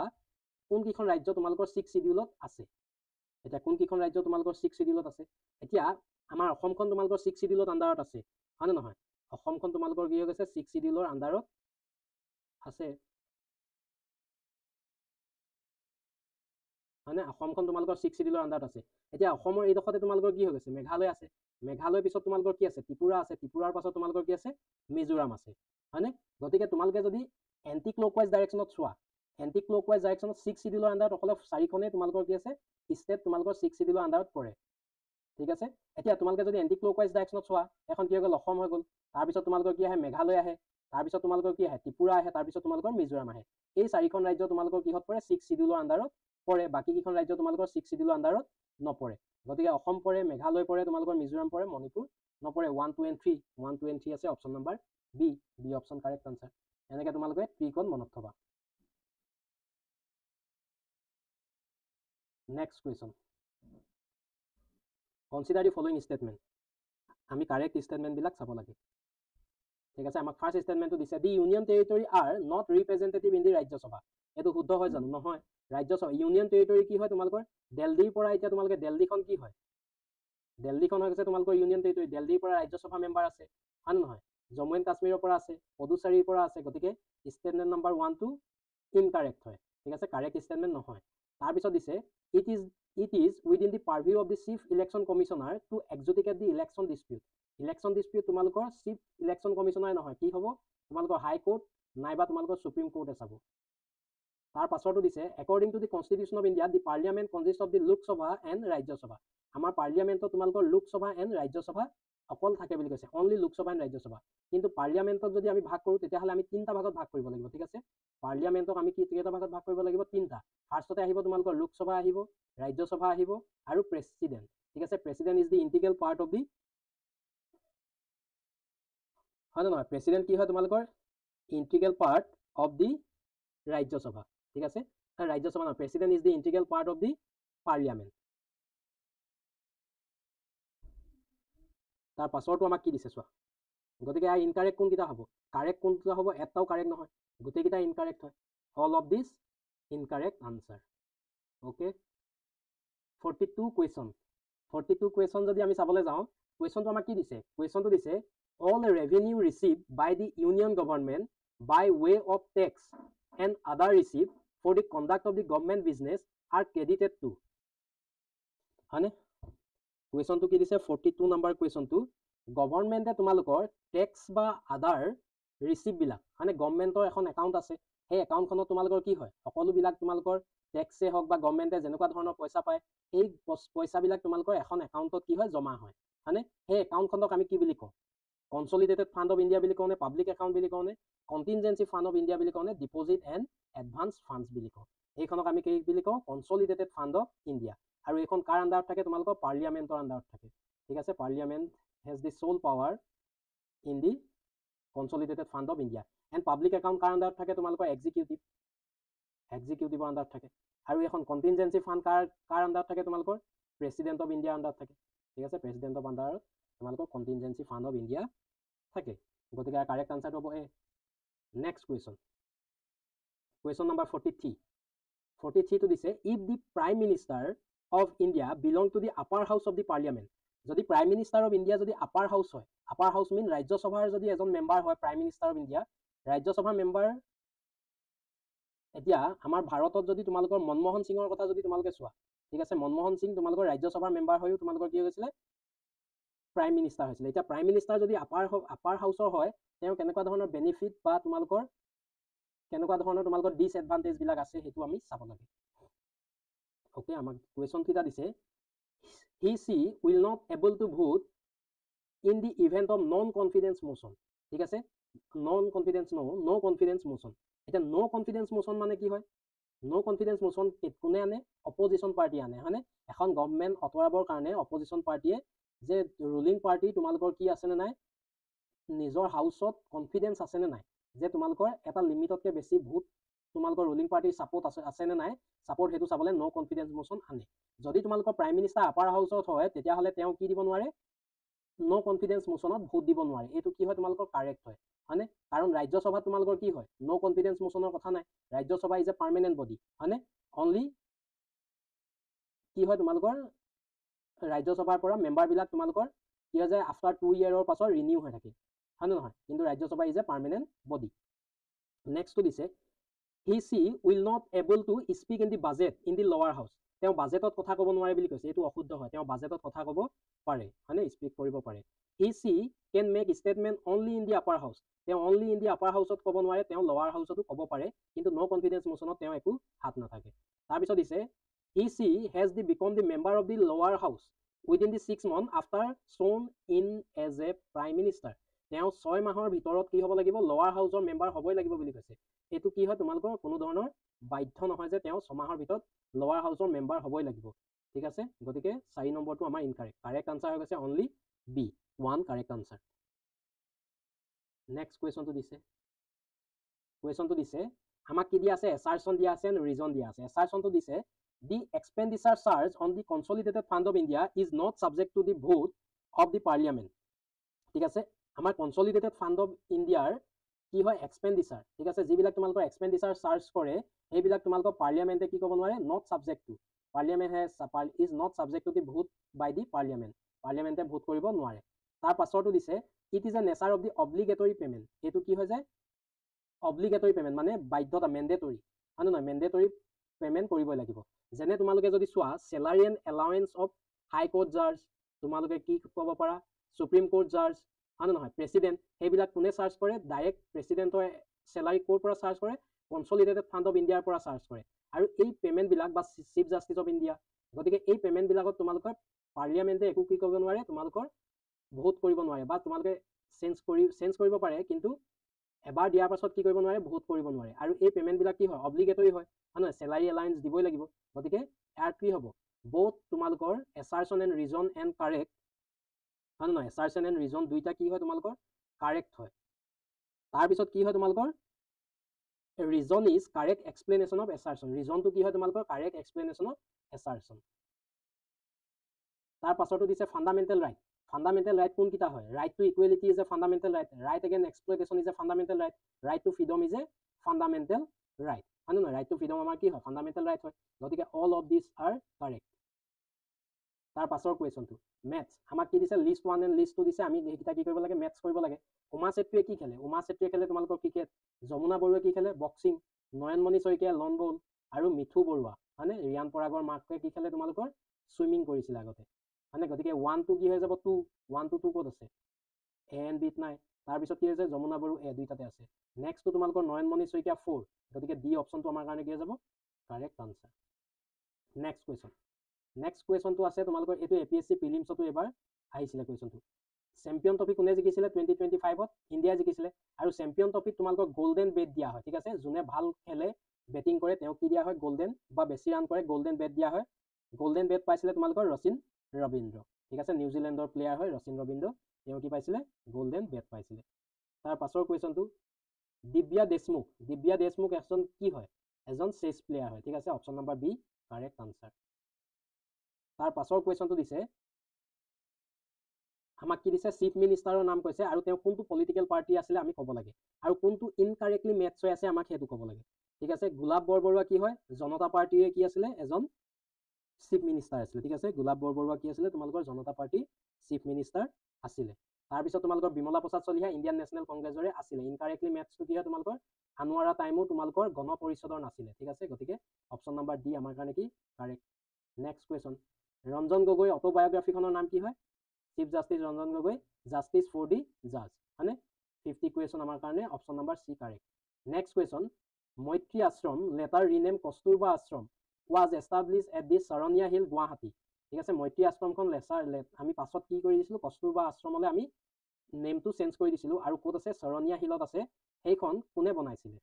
কোন কিখন ৰাজ্য তোমালোকৰ 6 শিডিউলত আছে এতিয়া কোন কিখন ৰাজ্য তোমালোকৰ 6 শিডিউলত আছে এতিয়া আমাৰ অসমখন তোমালোকৰ 6 শিডিউলত আন্ডাৰত আছে হয় নে নহয় অসমখন তোমালোকৰ কি হৈ গৈছে 6 শিডিউলৰ আন্ডাৰত আছে মানে অসমখন তোমালোকৰ 6 শিডিউলৰ আন্ডাৰত আছে এতিয়া অসমৰ এই দখতে তোমালোকৰ কি হৈ গৈছে মেঘালয় আছে মেঘালয়ৰ পিছত তোমালোকৰ কি আছে ত্ৰিপুৰা আছে ত্ৰিপুৰাৰ পাছত তোমালোকৰ কি আছে মিজোৰাম আছে হয়নে গতিকে তোমালোকে যদি এন্টি ক্লকৱাইজ ডাইৰেকশ্যনত চোৱা এন্টি ক্লকৱাইজ ডাইৰেকশ্যনত 6 শিডিউলৰ আন্ডাৰত অকল 4খনে তোমালোকৰ কি আছে ষ্টেট তোমালোকৰ 6 শিডিউলৰ আন্ডাৰত পৰে ঠিক আছে এতিয়া তোমালোকে যদি এন্টি ক্লকৱাইজ ডাইৰেকশ্যনত চোৱা এখন কি হৈ গ'ল অসম হৈ গ'ল তাৰপিছত তোমালোকৰ কি আহে মেঘালয় আহে তাৰপিছত তোমালোকৰ কি আহে ত্ৰিপুৰা আহে তাৰপিছত তোমালোকৰ মিজোৰাম আহে এই 4খন ৰাজ্য তোমালোকৰ কিহত পৰে 6 শিডিউলৰ আন্ডাৰত পৰে বাকি কিখন ৰাজ্য তোমালোকৰ 6 শিডিউলৰ আন্ডাৰত নপৰে গতিকে অসম পৰে মেঘালয় পৰে তোমালোকৰ মিজোৰাম পৰে মণিপুৰ নপৰে 1 2 and 3 1 2 and 3 আছে option number B option correct answer এনেকে তোমালোকে ট্ৰিকন মনত থবা next question consider the following statement আমি কাৰেক্ট ষ্টেটমেন্ট বিলাক চাব লাগে ঠিক আছে আমাক ফাৰ্স্ট ষ্টেটমেন্টটো দিছে the union territory are not representative in the Rajya Sabha এটো শুদ্ধ হয় জানো নহয় ৰাজ্যসভা ইউনিয়ন টেৰিটৰি কি হয় তোমালোকৰ দিল্লীৰ পৰা এতিয়া তোমালোকে দিল্লীখন কি হয় দিল্লীখন হৈ গৈছে তোমালোকৰ ইউনিয়ন টেৰিটৰি দিল্লীৰ পৰা ৰাজ্যসভা মেম্বাৰ আছে হয় নহয় জম্মু এণ্ড কাশ্মীৰৰ পৰা আছে, পদুচাৰীৰ পৰা আছে, গতিকে ষ্টেটমেণ্ট নাম্বাৰ 1 টো ইনকাৰেক্ট হয়, ঠিক আছে, কাৰেক্ট ষ্টেটমেণ্ট নহয়। তাৰপিছত দিছে it is within the purview of the chief election commissioner to execute the election dispute. Election dispute তোমালোকৰ চিফ ইলেকশ্যন কমিশ্যনাৰে নহয়, কি হ'ব তোমালোকৰ হাই কোৰ্ট নাইবা তোমালোকৰ সুপ্ৰিম কোৰ্টে চাব। তাৰ পাছৰটো দিছে according to the constitution of India the parliament কনজিষ্ট of the Lok Sabha and Rajya Sabha. আমাৰ পাৰ্লিয়ামেণ্টত তোমালোকৰ লোকসভা এণ্ড ৰাজ্যসভা অকল থাকে বুলি কৈছে, অনলি লোকসভা এণ্ড ৰাজ্যসভা। কিন্তু পাৰ্লিয়ামেণ্টক যদি আমি ভাগ কৰোঁ তেতিয়াহ'লে আমি 3টা ভাগত ভাগ কৰিব লাগিব, ঠিক আছে। পাৰ্লিয়ামেণ্টক আমি কেইটা ভাগত ভাগ কৰিব লাগিব? 3টা। ফাৰ্ষ্টতে আহিব তোমালোকৰ লোকসভা আহিব, ৰাজ্যসভা আহিব আৰু প্ৰেচিডেণ্ট, ঠিক আছে। President is the integral part of the, হয় নে নহয়? প্ৰেচিডেণ্ট কি হয় তোমালোকৰ? Integral part of the Rajya Sabha, ঠিক আছে। ৰাজ্যসভা নহয়, president is the integral part of the parliament. তাৰ পাছৰটো আমাক কি দিছে চোৱা, গতিকে ইয়াৰ ইনকাৰেক্ট কোনকেইটা হ'ব? কাৰেক্ট কোনকেইটা হ'ব? এটাও কাৰেক্ট নহয়, গোটেইকেইটা ইনকাৰেক্ট হয়। All of this incorrect answer. Okay, 42 question. 42 question যদি আমি চাবলৈ যাওঁ, কুৱেশ্যনটো আমাক কি দিছে? কুৱেশ্যনটো দিছে all revenue received by the union government by way of tax and other received for the conduct of the government business are credited to, হয়নে? কুৱেশ্যনটো কি দিছে? 42 নম্বৰ কুৱেশ্যনটো, গভৰ্ণমেণ্টে তোমালোকৰ টেক্স বা আদাৰ ৰিচিপ্টবিলাক, মানে গভৰ্ণমেণ্টৰ এখন একাউণ্ট আছে, সেই একাউণ্টখনত তোমালোকৰ কি হয়? সকলোবিলাক তোমালোকৰ টেক্সে হওক বা গভৰ্ণমেণ্টে যেনেকুৱা ধৰণৰ পইচা পায় সেই পইচাবিলাক তোমালোকৰ এখন একাউণ্টত কি হয়? জমা হয়, হয়নে? সেই একাউণ্টখনক আমি কি বুলি কওঁ? কনচলিডেটেড ফাণ্ড অফ ইণ্ডিয়া বুলি কওঁ নে, পাব্লিক একাউণ্ট বুলি কওঁ নে, কণ্টিনজেঞ্চি ফাণ্ড অফ ইণ্ডিয়া বুলি কওঁ নে, ডিপজিট এণ্ড এডভান্স ফাণ্ডছ বুলি কওঁ? এইখনক আমি কি বুলি কওঁ? Consolidated fund of India. আৰু এইখন কাৰ আণ্ডাৰত থাকে? তোমালোকৰ পাৰ্লিয়ামেণ্টৰ আণ্ডাৰত থাকে, ঠিক আছে। Parliament has the sole power in the consolidated fund of India. And public account কাৰ আণ্ডাৰত থাকে? তোমালোকৰ এক্সিকিউটিভৰ আণ্ডাৰত থাকে। আৰু এখন কণ্টিনজেঞ্চি ফাণ্ড কাৰ আণ্ডাৰত থাকে? তোমালোকৰ প্ৰেচিডেণ্ট অফ ইণ্ডিয়াৰ আণ্ডাৰত থাকে, ঠিক আছে। প্ৰেচিডেণ্ট অফ আণ্ডাৰত তোমালোকৰ কণ্টিনজেঞ্চি ফাণ্ড অফ ইণ্ডিয়া থাকে, গতিকে কাৰেক্ট আনচাৰটো হ'ব A. Next question, question number 43। 43টো দিছে if the prime minister of India belong to the upper house of the parliament. যদি প্ৰাইম মিনিষ্টাৰ অফ ইণ্ডিয়া যদি আপাৰ হাউচ হয়, আপাৰ হাউচ মিন ৰাজ্যসভাৰ যদি এজন মেম্বাৰ হয় প্ৰাইম মিনিষ্টাৰ অফ ইণ্ডিয়া, ৰাজ্যসভাৰ মেম্বাৰ, এতিয়া আমাৰ ভাৰতত যদি তোমালোকৰ মনমোহন সিঙৰ কথা যদি তোমালোকে চোৱা, ঠিক আছে, মনমোহন সিং তোমালোকৰ ৰাজ্যসভাৰ মেম্বাৰ হৈও তোমালোকৰ কি হৈছিলে? প্ৰাইম মিনিষ্টাৰ হৈছিলে। এতিয়া প্ৰাইম মিনিষ্টাৰ যদি আপাৰ হাউচৰ হয়, তেওঁ কেনেকুৱা ধৰণৰ বেনিফিট বা তোমালোকৰ কেনেকুৱা ধৰণৰ তোমালোকৰ ডিছএডভান্টেজবিলাক আছে সেইটো আমি চাব লাগে। অ'কে, আমাক কুৱেশ্যন কেইটা দিছে he she will not able to vote in the event of non confidence motion, ঠিক আছে। নন কনফিডেন্স ন' কনফিডেন্স মোশ্যন। এতিয়া ন' কনফিডেন্স মোশ্যন মানে কি হয়? ন' কনফিডেন্স মোশ্যন কোনে আনে? অপজিশ্যন পাৰ্টি আনে, হয়নে? এখন গভৰ্ণমেণ্ট আঁতৰাবৰ কাৰণে অপজিশ্যন পাৰ্টিয়ে যে ৰুলিং পাৰ্টি তোমালোকৰ কি আছেনে নাই, নিজৰ হাউচত কনফিডেন্স আছেনে নাই, যে তোমালোকৰ এটা লিমিটতকৈ বেছি ভোট তোমালোকৰ ৰুলিং পাৰ্টিৰ ছাপোৰ্ট আছেনে নাই, ছাপোৰ্ট সেইটো চাবলৈ ন' কনফিডেন্স মোশ্যন আনে। যদি তোমালোকৰ প্ৰাইম মিনিষ্টাৰ আপাৰ হাউচত হয় তেতিয়াহ'লে তেওঁ কি দিব নোৱাৰে? ন' কনফিডেন্স মোশ্যনত ভোট দিব নোৱাৰে। এইটো কি হয়? তোমালোকৰ কাৰেক্ট হয়, হয়নে? কাৰণ ৰাজ্যসভাত তোমালোকৰ কি হয়? ন' কনফিডেন্স মোশ্যনৰ কথা নাই, Rajya Sabha is a permanent body, হয়নে? অনলি কি হয় তোমালোকৰ ৰাজ্যসভাৰ পৰা মেম্বাৰবিলাক তোমালোকৰ কি হয় যায়? আফটাৰ 2 years পাছত ৰিনিউ হৈ থাকে, হয় নে নহয়? কিন্তু Rajya Sabha is a permanent body. নেক্সটটো দিছে he she will not able to speak in the budget in the lower house. তেওঁ বাজেটত কথা ক'ব নোৱাৰে বুলি কৈছে, এইটো অশুদ্ধ হয়। তেওঁ বাজেটত কথা ক'ব পাৰে, হয়নে? স্পীক কৰিব পাৰে। He she can make statement only in the upper house. তেওঁ অনলি ইন দি আপাৰ হাউচত ক'ব নোৱাৰে, তেওঁ লৱাৰ হাউচতো ক'ব পাৰে, কিন্তু ন' কনফিডেন্স মোশ্যনত তেওঁ একো হাত নাথাকে। তাৰপিছত দিছে he she has the become the member of the lower house within the 6 months after sworn in as a prime minister. তেওঁ 6 মাহৰ ভিতৰত কি হ'ব লাগিব? লৱাৰ হাউচৰ মেম্বাৰ হ'বই লাগিব বুলি কৈছে। এইটো কি হয়? তোমালোকৰ কোনো ধৰণৰ বাধ্য নহয় যে তেওঁ 6 মাহৰ ভিতৰত লৱাৰ হাউচৰ মেম্বাৰ হ'বই লাগিব, ঠিক আছে। গতিকে 4 নম্বৰটো আমাৰ ইনকাৰেক্ট। কাৰেক্ট আনচাৰ হৈ গৈছে only B, 1 correct answer. Next কুৱেশ্যনটো দিছে আমাক কি দিয়া আছে? এছাৰশ্যন দিয়া আছে, ৰিজন দিয়া আছে। এছাৰশ্যনটো দিছে the expenditure charge on the consolidated fund of India is not subject to the vote of the parliament, ঠিক আছে। আমাৰ কনচলিডেটেড ফাণ্ড অফ ইণ্ডিয়াৰ কি হয়? এক্সপেণ্ডিচাৰ, ঠিক আছে। যিবিলাক তোমালোকৰ এক্সপেণ্ডিচাৰ চাৰ্জ কৰে সেইবিলাক তোমালোকৰ পাৰ্লিয়ামেণ্টে কি ক'ব নোৱাৰে? Not subject to, parliament is not subject to the vote by the parliament. পাৰ্লিয়ামেণ্টে ভোট কৰিব নোৱাৰে। তাৰ পাছৰটো দিছে it is a nature of the obligatory payment, এইটো কি হৈ যায় অব্লিগেটৰী পে'মেণ্ট মানে বাধ্যতা মেণ্ডেটৰী, হয় নহয় মেণ্ডেটৰী পে'মেণ্ট কৰিবই লাগিব। যেনে তোমালোকে যদি চোৱা salary and allowance of high court judge, তোমালোকে কি ক'ব পাৰা সুপ্ৰিম কোৰ্ট জাৰ্জ, হয় নহয় প্ৰেচিডেণ্ট, সেইবিলাক কোনে চাৰ্জ কৰে ডাইৰেক্ট প্ৰেচিডেণ্টৰ চেলাৰী ক'ৰ পৰা চাৰ্জ কৰে কনচলিডেটেড ফাণ্ড অফ ইণ্ডিয়াৰ পৰা চাৰ্জ কৰে। আৰু এই পে'মেণ্টবিলাক বা চিফ জাষ্টিছ অফ ইণ্ডিয়া, গতিকে এই পে'মেণ্টবিলাকত তোমালোকৰ পাৰ্লিয়ামেণ্টে একো কি কৰিব নোৱাৰে তোমালোকৰ ভোট কৰিব নোৱাৰে বা তোমালোকে চেঞ্জ কৰিব পাৰে, কিন্তু এবাৰ দিয়াৰ পাছত কি কৰিব নোৱাৰে ভোট কৰিব নোৱাৰে। আৰু এই পে'মেণ্টবিলাক কি হয় অব্লিগেটৰী হয় নহয় চেলাৰী এলায়েন্স দিবই লাগিব। গতিকে ইয়াৰ কি হ'ব both তোমালোকৰ assertion and reason and correct, হয় নহয় assertion and reason দুইটা কি হয় তোমালোকৰ কাৰেক্ট হয়। তাৰপিছত কি হয় তোমালোকৰ reason is correct explanation of assertion, reasonটো কি হয় তোমালোকৰ correct explanation of assertion। তাৰ পাছতো দিছে ফাণ্ডামেণ্টেল ৰাইট, ফাণ্ডামেণ্টেল ৰাইট কোনকেইটা হয় right to equality is a fundamental right, right against exploitation is a fundamental right, right to freedom is a fundamental right, হয় নহয় ৰাইট টু ফ্ৰীডম আমাৰ কি হয় ফাণ্ডামেণ্টেল ৰাইট হয়। গতিকে all of this R correct. তাৰ পাছৰ কুৱেশ্যনটো maths, আমাক কি দিছে লিষ্ট 1 এণ্ড লিষ্ট 2 দিছে, আমি সেইকেইটা কি কৰিব লাগে মেথছ কৰিব লাগে। উমা চেত্ৰীয়ে কি খেলে উমা চেত্ৰীয়ে খেলে তোমালোকৰ ক্ৰিকেট, যমুনা বৰুৱাই কি খেলে বক্সিং, নয়নমণি শইকীয়া লন বল, আৰু মিঠু বৰুৱা হয়নে ৰিয়ান পৰাগৰ মাকে কি খেলে তোমালোকৰ চুইমিং কৰিছিলে আগতে, হয়নে। গতিকে 1 2 কি হৈ যাব 2, 1 2 2 ক'ত আছে এ এণ্ড বিত নাই। তাৰপিছত কি হৈছে যমুনা বড়ো এ দুইটাতে আছে। নেক্সটটো তোমালোকৰ নয়নমণি শইকীয়া 4, গতিকে ডি অপশ্যনটো আমাৰ কাৰণে কি হৈ যাব কাৰেক্ট আনচাৰ। নেক্সট কুৱেশ্যনটো আছে তোমালোকৰ এইটো APSC প্ৰিলিমছতো এবাৰ আহিছিলে কুৱেশ্যনটো। চেম্পিয়ন ট্ৰফি কোনে জিকিছিলে 2025ত ইণ্ডিয়াই জিকিছিলে। আৰু চেম্পিয়ন ট্ৰফিত তোমালোকৰ গল্ডেন বেট দিয়া হয়, ঠিক আছে যোনে ভাল খেলে বেটিং কৰে তেওঁক কি দিয়া হয় গল্ডেন বা বেছি ৰান কৰে গল্ডেন বেট দিয়া হয়। গল্ডেন বেট পাইছিলে তোমালোকৰ ৰচিন ৰবীন্দ্ৰ, ঠিক আছে নিউজিলেণ্ডৰ প্লেয়াৰ হয় ৰচিন ৰবীন্দ্ৰ, তেওঁ কি পাইছিলে গল্ডেন বেট পাইছিলে। তাৰ পাছৰ কুৱেশ্যনটো দিব্যা দেশমুখ, দিব্যা দেশমুখ এজন কি হয় এজন চেছ প্লেয়াৰ হয়, ঠিক আছে option number B correct answer. তাৰ পাছৰ কুৱেশ্যনটো দিছে আমাক কি দিছে চিফ মিনিষ্টাৰৰ নাম কৈছে আৰু তেওঁ কোনটো পলিটিকেল পাৰ্টি আছিলে আমি ক'ব লাগে, আৰু কোনটো ইনকাৰেক্টলি মেটচ হৈ আছে আমাক সেইটো ক'ব লাগে, ঠিক আছে। গোলাপ বৰবৰুৱা কি হয় জনতা পাৰ্টিৰে কি আছিলে এজন চিফ মিনিষ্টাৰ আছিলে, ঠিক আছে গোলাপ বৰবৰুৱা কি আছিলে তোমালোকৰ জনতা পাৰ্টি চিফ মিনিষ্টাৰ আছিলে। তাৰপিছত তোমালোকৰ বিমলা প্ৰসাদ চলিহা ইণ্ডিয়ান নেশ্যনেল কংগ্ৰেছৰে আছিলে। ইনকাৰেক্টলি মেথছটো কি হয় তোমালোকৰ আনোৱাৰা টাইমো তোমালোকৰ গণ পৰিষদৰ নাছিলে, ঠিক আছে গতিকে অপশ্যন নম্বৰ ডি আমাৰ কাৰণে কি correct. Next question Ranjan Gogoi অট'বায়োগ্ৰাফিখনৰ নাম কি হয় chief justice Ranjan Gogoi justice for the জাজ, হয়নে 50 কুৱেশ্যন আমাৰ কাৰণে option number C correct. Next question Maitri Ashram later rename Kasturba Ashram was establish at the Sharaniya hill Guwahati, ঠিক আছে মৈত্ৰী আশ্ৰমখন আমি পাছত কি কৰি দিছিলোঁ কস্তুৰবা আশ্ৰমলৈ আমি নেমটো চেঞ্জ কৰি দিছিলোঁ। আৰু ক'ত আছে শৰণীয়া হিলত আছে, সেইখন কোনে বনাইছিলে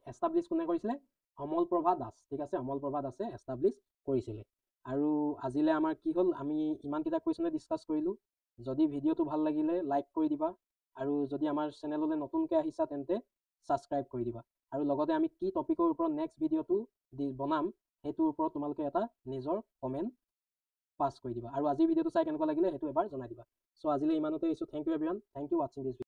এষ্টাব্লিছ কোনে কৰিছিলে অমল প্ৰভা দাস, ঠিক আছে অমল প্ৰভা দাসে এষ্টাব্লিছ কৰিছিলে। আৰু আজিলৈ আমাৰ কি হ'ল আমি ইমানকেইটা কুৱেশ্যনে ডিছকাছ কৰিলোঁ। যদি ভিডিঅ'টো ভাল লাগিলে লাইক কৰি দিবা, আৰু যদি আমাৰ চেনেললৈ নতুনকৈ আহিছা তেন্তে ছাবস্ক্ৰাইব কৰি দিবা, আৰু লগতে আমি কি টপিকৰ ওপৰত নেক্সট ভিডিঅ'টো বনাম সেইটোৰ ওপৰত তোমালোকে এটা নিজৰ কমেণ্ট পাছ কৰি দিবা, আৰু আজিৰ ভিডিঅ'টো চাই কেনেকুৱা লাগিলে সেইটো এবাৰ জনাই দিবা। চ' আজিলৈ ইমানতে এৰিছোঁ। Thank you everyone, thank you ৱাচিং দিছ ভিডিঅ'।